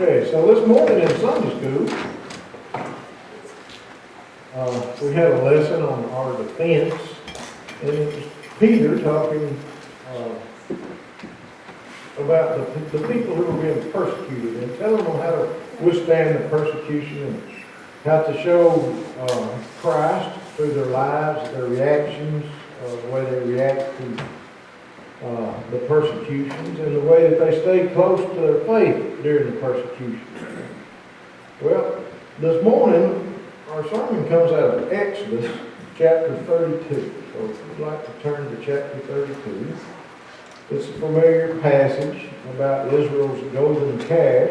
Okay, so this morning in Sunday school, we had a lesson on our defense, and it was Peter talking about the people who were being persecuted and telling them how to withstand the persecution and how to show Christ through their lives, their reactions, the way they react to the persecutions, and the way that they stay close to their faith during the persecution. Well, this morning, our sermon comes out of Exodus chapter 32. So if you'd like to turn to chapter 32, it's a familiar passage about Israel's golden calf.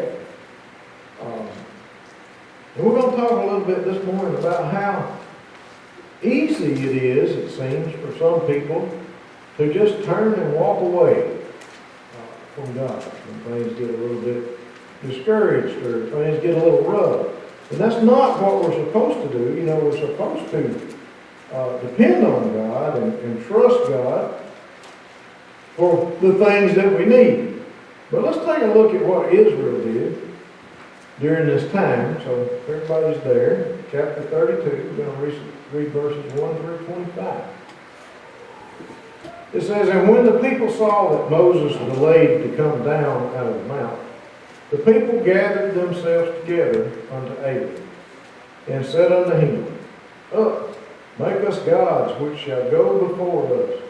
And we're going to talk a little bit this morning about how easy it is, it seems, for some people to just turn and walk away from God when things get a little bit discouraged or things get a little rough. And that's not what we're supposed to do. You know, we're supposed to depend on God and trust God for the things that we need. But let's take a look at what Israel did during this time. So if everybody's there, chapter 32, we're going to read verses 1 through 25. It says, "And when the people saw that Moses delayed to come down out of the mount, the people gathered themselves together unto Aaron, and said unto him, Up, make us gods which shall go before us.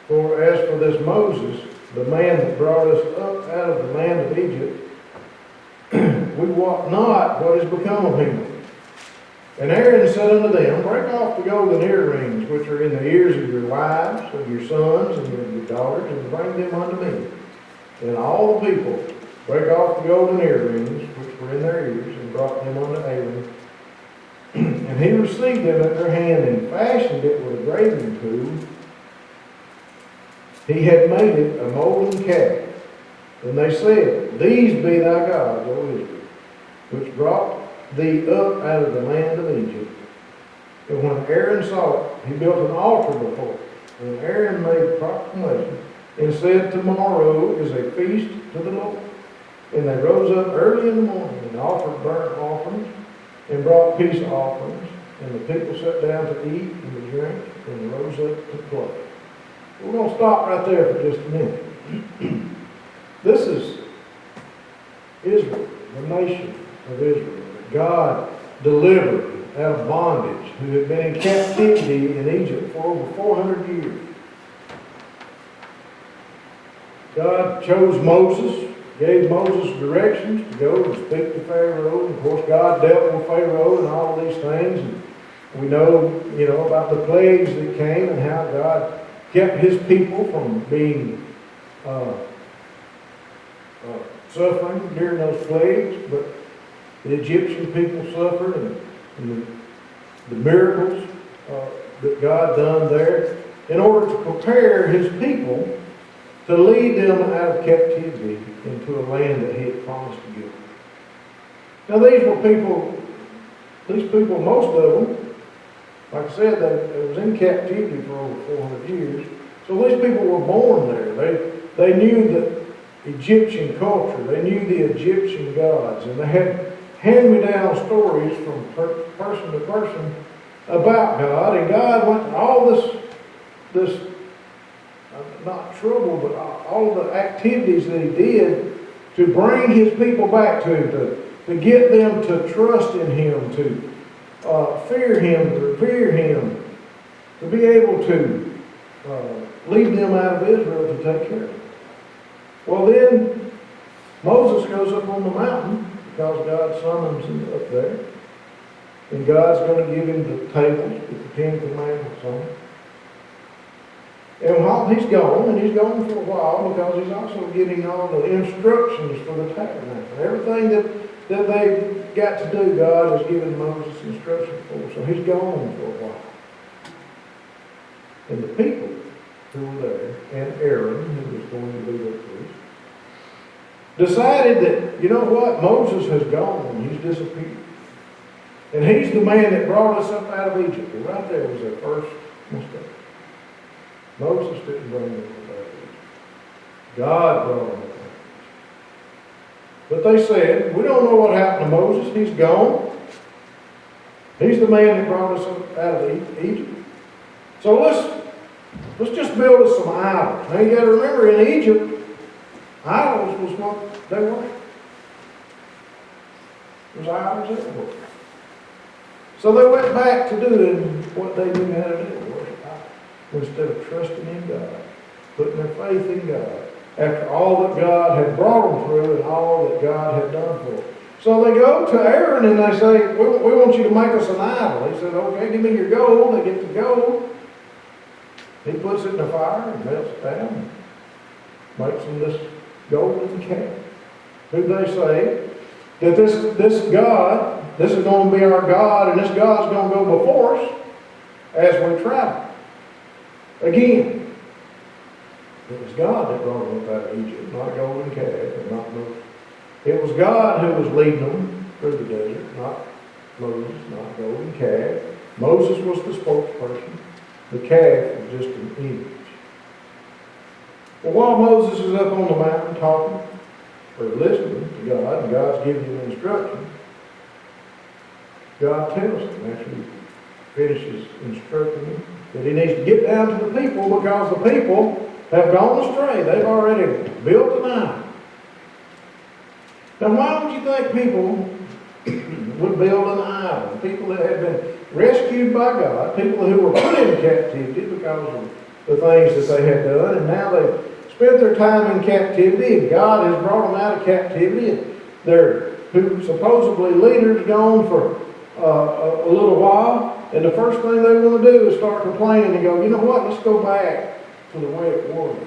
For as for this Moses, the man that brought us up out of the land of Egypt, we wot not what is become of him. And Aaron said unto them, Break off the golden earrings which are in the ears of your wives, of your sons, and of your daughters, and bring them unto me. And all the people brake off the golden earrings which were in their ears, and brought them unto Aaron. And he received them at their hand, and fashioned it with a graving tool. He had made it a molten calf. And they said, These be thy gods, O Israel, which brought thee up out of the land of Egypt. And when Aaron saw it, he built an altar before it. And Aaron made proclamation, and said, Tomorrow is a feast to the Lord. And they rose up early in the morning, and offered burnt offerings, and brought peace offerings. And the people sat down to eat and to drink, and rose up to play." We're going to stop right there for just a minute. This is Israel, the nation of Israel, that God delivered out of bondage, who had been in captivity in Egypt for over 400 years. God chose Moses, gave Moses directions to go and speak to Pharaoh. And of course, God dealt with Pharaoh and all of these things. And we know, about the plagues that came and how God kept His people from being suffering during those plagues. But the Egyptian people suffered, and the miracles that God done there in order to prepare His people to lead them out of captivity into a land that He had promised to give them. Now these people, most of them, like I said, they was in captivity for over 400 years. So these people were born there. They knew the Egyptian culture. They knew the Egyptian gods. And they had hand-me-down stories from person to person about God. And God went to all this not trouble, but all the activities that He did to bring His people back to get them to trust in Him, to fear Him, to revere Him, to be able to lead them out of Israel to take care of them. Well, then Moses goes up on the mountain because God summons him up there, and God's going to give him the tables with the 10 Commandments on it. And while he's gone, and he's gone for a while, because he's also getting all the instructions for the tabernacle. Everything that they got to do, God has given Moses instructions for. So he's gone for a while. And the people who were there, and Aaron, who was going to be their priest, decided that, you know what, Moses has gone, he's disappeared. And he's the man that brought us up out of Egypt. And right there was their first mistake. Moses didn't bring them up out of Egypt. God brought them up out of Egypt. But they said, we don't know what happened to Moses. He's gone. He's the man that brought us out of Egypt. So let's just build us some idols. Now you got to remember, in Egypt, idols was what they were. There's idols everywhere. So they went back to doing what they knew how to do, worship idols, instead of trusting in God, putting their faith in God, after all that God had brought them through and all that God had done for them. So they go to Aaron and they say, we want you to make us an idol. He said, okay, give me your gold. They get the gold. He puts it in the fire and melts it down and makes them this golden calf. Who they say that this God, this is going to be our God, and this God's going to go before us as we travel. Again, it was God that brought them up out of Egypt, not a golden calf, and not Moses. It was God who was leading them through the desert, not Moses, not golden calf. Moses was the spokesperson. The calf was just an image. Well, while Moses is up on the mountain talking, or listening to God, and God's giving him instruction, God tells him, after he finishes instructing him, that he needs to get down to the people because the people have gone astray. They've already built an idol. Now, why would you think people would build an idol? People that had been rescued by God, people who were put in captivity because of the things that they had done, and now they've spent their time in captivity, and God has brought them out of captivity, and they're supposedly leaders gone for a little while, and the first thing they want to do is start complaining and go, you know what, let's go back to the way it was.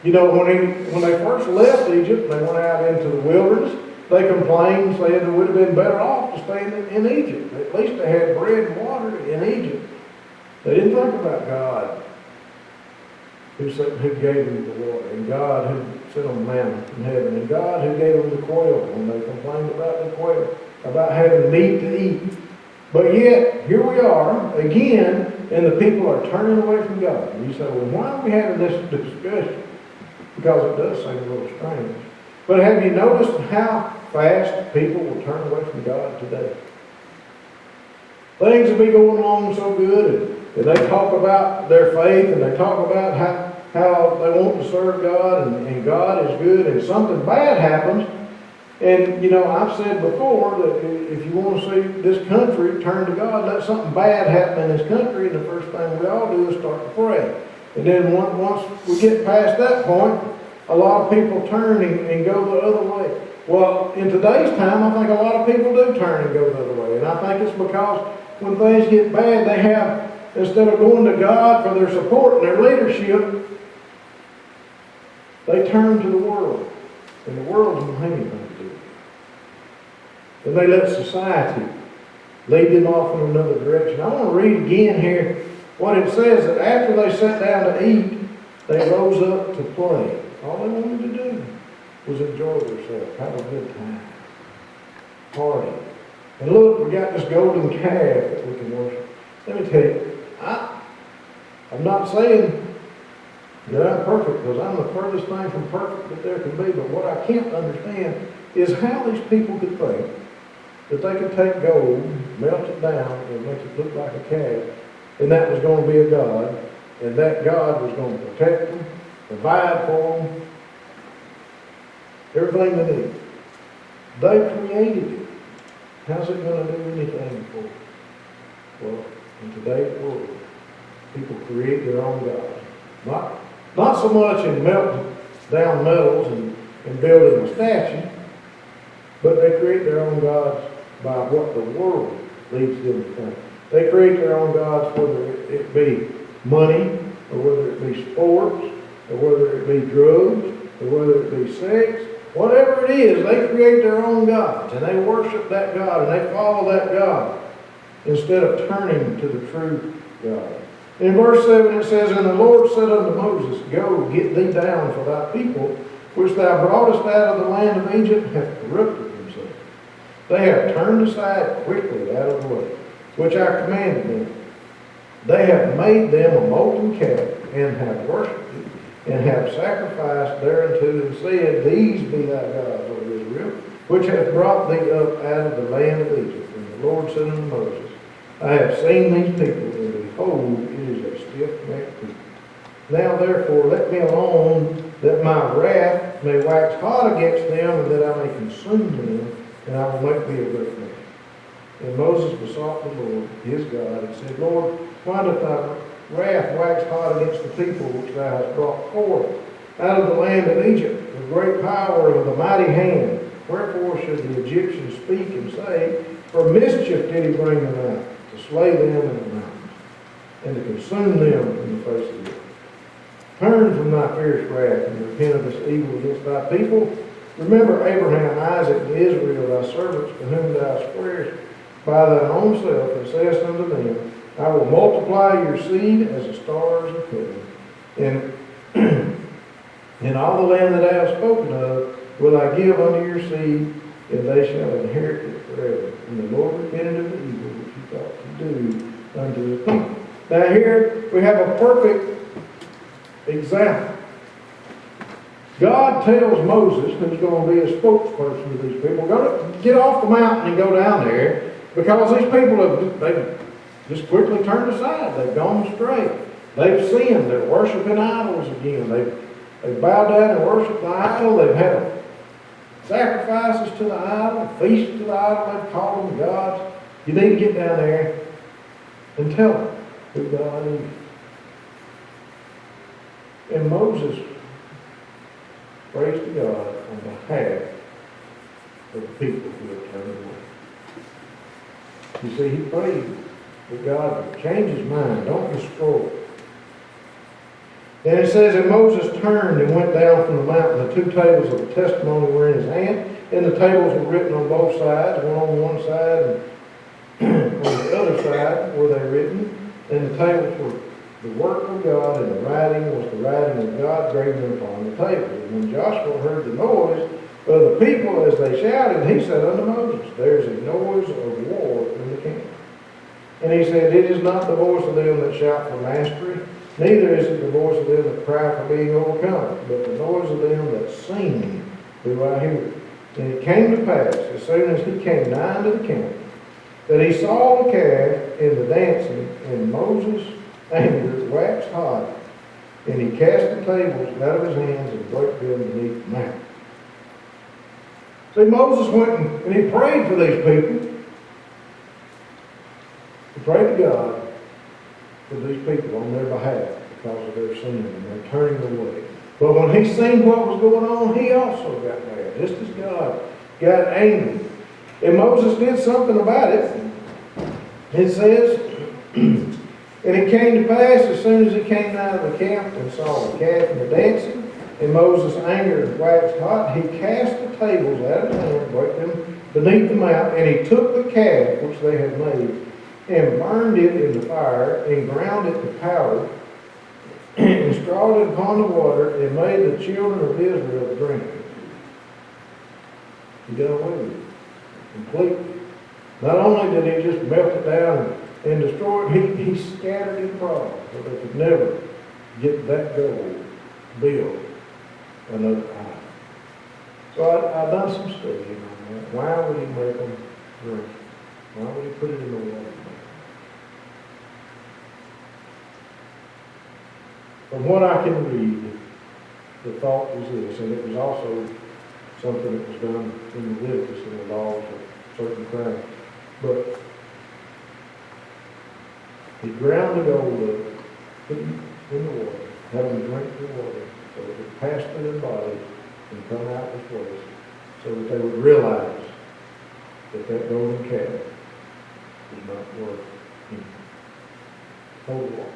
You know, when they first left Egypt, they went out into the wilderness, they complained, saying it would have been better off to stay in Egypt. At least they had bread and water in Egypt. They didn't think about God who gave them the water, and God who sent them manna from heaven, and God who gave them the quail when they complained about the quail, about having meat to eat. But yet, here we are again, and the people are turning away from God. And you say, well, why are we having this discussion? Because it does seem a little strange. But have you noticed how fast people will turn away from God today? Things will be going along so good, and they talk about their faith, and they talk about how they want to serve God, and God is good, and something bad happens. And, you know, I've said before that if you want to see this country turn to God, let something bad happen in this country, and the first thing we all do is start to pray. And then once we get past that point, a lot of people turn and go the other way. Well, in today's time, I think a lot of people do turn and go the other way. And I think it's because when things get bad, they have, instead of going to God for their support and their leadership, they turn to the world. And the world doesn't have anything to do with it. And they let society lead them off in another direction. I want to read again here what it says, that after they sat down to eat, they rose up to play. All they wanted to do was enjoy themselves, have a good time, party. And look, we got this golden calf that we can worship. Let me tell you, I'm not saying that I'm perfect, because I'm the furthest thing from perfect that there can be, but what I can't understand is how these people could think that they could take gold, melt it down, and make it look like a calf, and that was going to be a God, and that God was going to protect them, provide for them, everything they need. They created it. How's it going to do anything for them? Well, in today's world, people create their own gods. Not so much in melting down metals and building a statue, but they create their own gods by what the world leads them to think. They create their own gods, whether it be money, or whether it be sports, or whether it be drugs, or whether it be sex. Whatever it is, they create their own gods, and they worship that God, and they follow that God, instead of turning to the true God. In verse 7 it says, And the Lord said unto Moses, Go, get thee down, for thy people, which thou broughtest out of the land of Egypt, have corrupted themselves. They have turned aside quickly out of the way, which I commanded them. They have made them a molten calf, and have worshipped it, and have sacrificed thereunto, and said, These be thy gods, O Israel, which hath brought thee up out of the land of Egypt. And the Lord said unto Moses, I have seen these people, and behold, it is a stiff-necked people. Now therefore let me alone, that my wrath may wax hot against them, and that I may consume them, and I will make thee a great nation. And Moses besought the Lord, his God, and said, Lord, why doth thy wrath wax hot against the people which thou hast brought forth out of the land of Egypt with great power and with a mighty hand? Wherefore should the Egyptians speak and say, for mischief did he bring them out, to slay them in the mountains, and to consume them in the face of the earth. Turn from thy fierce wrath, and repent of this evil against thy people. Remember Abraham, Isaac, and Israel, thy servants, to whom thou swearest by thine own self, and sayest unto them, I will multiply your seed as the stars of heaven. And in all the land that I have spoken of, will I give unto your seed, and they shall inherit it forever. And the Lord repented of the evil which he thought to do unto his people. Now here we have a perfect example. God tells Moses, who's going to be a spokesperson to these people, go to, get off the mountain and go down there, because these people they've just quickly turned aside. They've gone astray. They've sinned. They're worshiping idols again. They've bowed down and worshiped the idol. They've had sacrifices to the idol, feasts to the idol. They've called them gods. You need to get down there and tell them who God is. And Moses prays to God on behalf of the people who have turned away. You see, he prayed that God would change his mind, don't destroy it. And it says that Moses turned and went down from the mountain. The two tables of the testimony were in his hand, and the tables were written on both sides, one on one side and on the other side were they written. And the tables were the work of God, and the writing was the writing of God graven upon the tables. And when Joshua heard the noise of the people as they shouted, he said unto Moses, there is a noise of war in the camp. And he said, it is not the voice of them that shout for mastery, neither is it the voice of them that cry for being overcome, but the noise of them that sing do I hear. And it came to pass, as soon as he came nigh unto the camp, that he saw the calf and the dancing, and Moses' anger waxed hot, and he cast the tables out of his hands and broke them beneath the mountain. See, Moses went and he prayed for these people. He prayed to God for these people on their behalf because of their sin and their turning away. But when he seen what was going on, he also got mad, just as God got angry. And Moses did something about it. It says, and it came to pass, as soon as he came out of the camp and saw the calf and the dancing, and Moses' anger waxed hot, he cast the tables out of his hand, broke them beneath the mount, and he took the calf which they had made, and burned it in the fire, and ground it to powder, and strawed it upon the water, and made the children of Israel drink it. He done away with it completely. Not only did he just melt it down and destroy it, he scattered it abroad so they could never get that gold build another idol. So I've done some studying on that. Why would he make them drink? Why would he put it in the water? From what I can read, the thought was this, and it was also something that was done in Leviticus in the laws of certain crimes. But he ground the gold up, put it in the water, had them drink the water, so it would pass through their body and come out this way, so that they would realize that that golden calf is not worth anything. Total loss.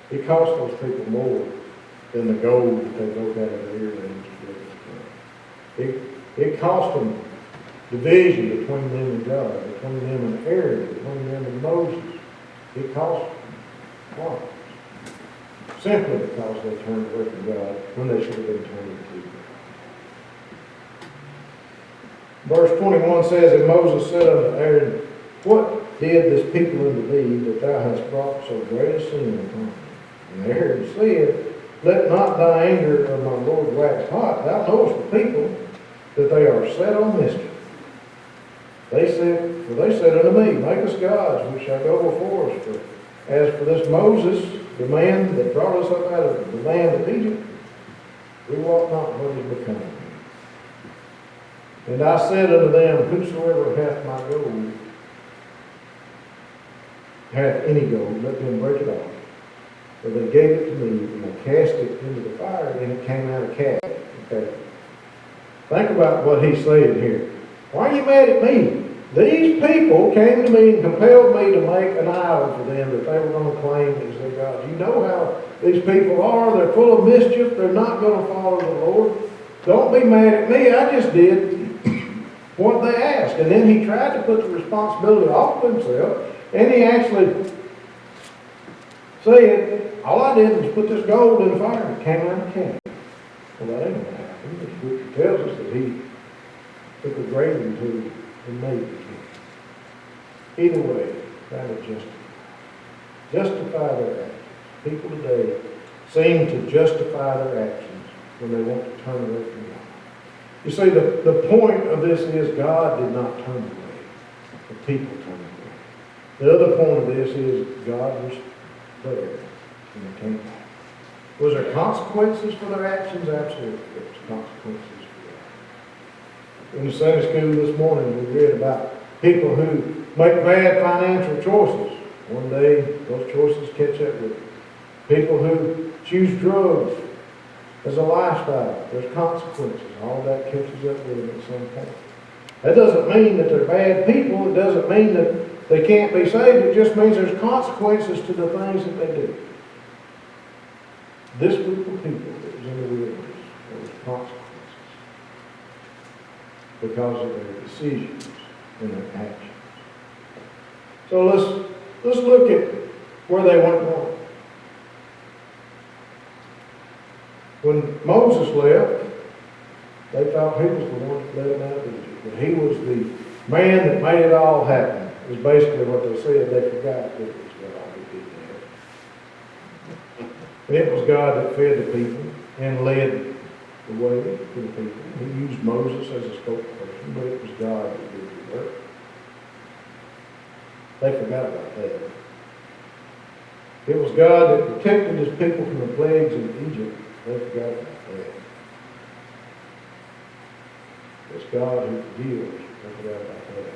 It cost those people more than the gold that they broke out of their earrings. It cost them division between them and God, between them and Aaron, between them and Moses. It cost them lives. Simply because they turned away from God when they should have been turning to Him. Verse 21 says, and Moses said unto Aaron, what did this people unto thee that thou hast brought so great a sin upon them? And Aaron said, let not thy anger of my Lord wax hot. Thou knowest the people, that they are set on mischief. They said unto me, Make us gods, which shall go before us. For as for this Moses, the man that brought us up out of the land of Egypt, we wot not what is become of him. And I said unto them, Whosoever hath my gold, hath any gold, let them break it off. So they gave it to me, and I cast it into the fire, and it came out a calf. Okay. Think about what he's saying here. Why are you mad at me? These people came to me and compelled me to make an idol for them that they were going to claim as their God. You know how these people are. They're full of mischief. They're not going to follow the Lord. Don't be mad at me. I just did what they asked. And then he tried to put the responsibility off of himself. And he actually said, all I did was put this gold in the fire and it came out of the can. Well, that ain't going to happen. The scripture tells us that he took a graving tool and made the king. Either way, trying to justify their actions. People today seem to justify their actions when they want to turn away from God. You see, the point of this is God did not turn away. The people turned away. The other point of this is God was there and they came back. Was there consequences for their actions? Absolutely, there was consequences for that. In the Sunday school this morning, we read about people who make bad financial choices. One day, those choices catch up with them. People who choose drugs as a lifestyle, there's consequences. All that catches up with them at some point. That doesn't mean that they're bad people. It doesn't mean that they can't be saved. It just means there's consequences to the things that they do. This group of people that was in the wilderness, there was consequences because of their decisions and their actions. So let's look at where they went wrong. When Moses left, they thought he was the one that led them out of Egypt. But he was the man that made it all happen. Is basically what they said. They forgot that it was God who did that. And it was God that fed the people and led the way to the people. He used Moses as a spokesperson, but it was God that did the work. They forgot about that. It was God that protected his people from the plagues in Egypt. They forgot about that. It's God who forgives. They forgot about that.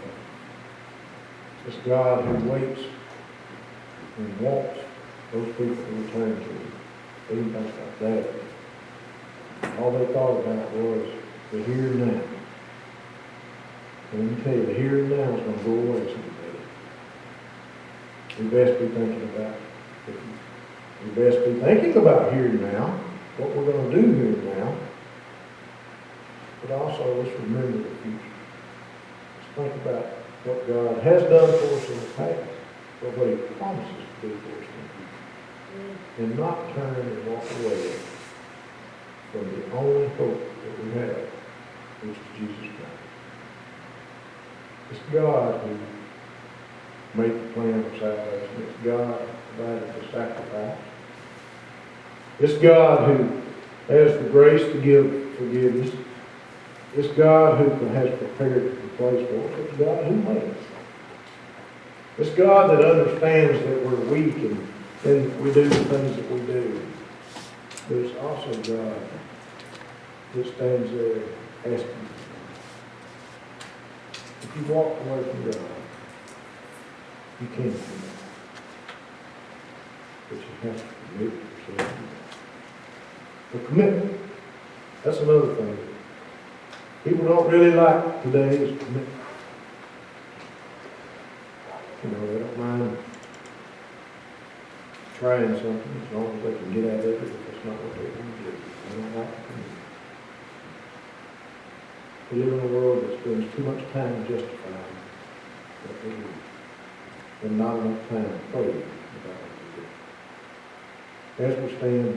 It's God who waits and wants those people to return to him. They didn't think about that. All they thought about was the here and now. And let me tell you, the here and now is going to go away someday. We best be thinking about it. We best be thinking about here and now, what we're going to do here and now. But also, let's remember the future. Let's think about what God has done for us in the past, but what he promises to do for us in the future. And not turn and walk away from the only hope that we have, which is Jesus Christ. It's God who made the plan of salvation. It's God who provided the sacrifice. It's God who has the grace to give forgiveness. It's God who has prepared the place for us. It's God who made us. It's God that understands that we're weak and we do the things that we do. But it's also God that stands there asking. If you walk away from God, you can't do that. But you have to commit yourself to that. The commitment, that's another thing. People don't really like today is commitment. You know, they don't mind trying something as long as they can get out of it if it's not what they want to do. They don't like to commit. We live in a world that spends too much time justifying what they do and not enough time praying about what they do. As we stand,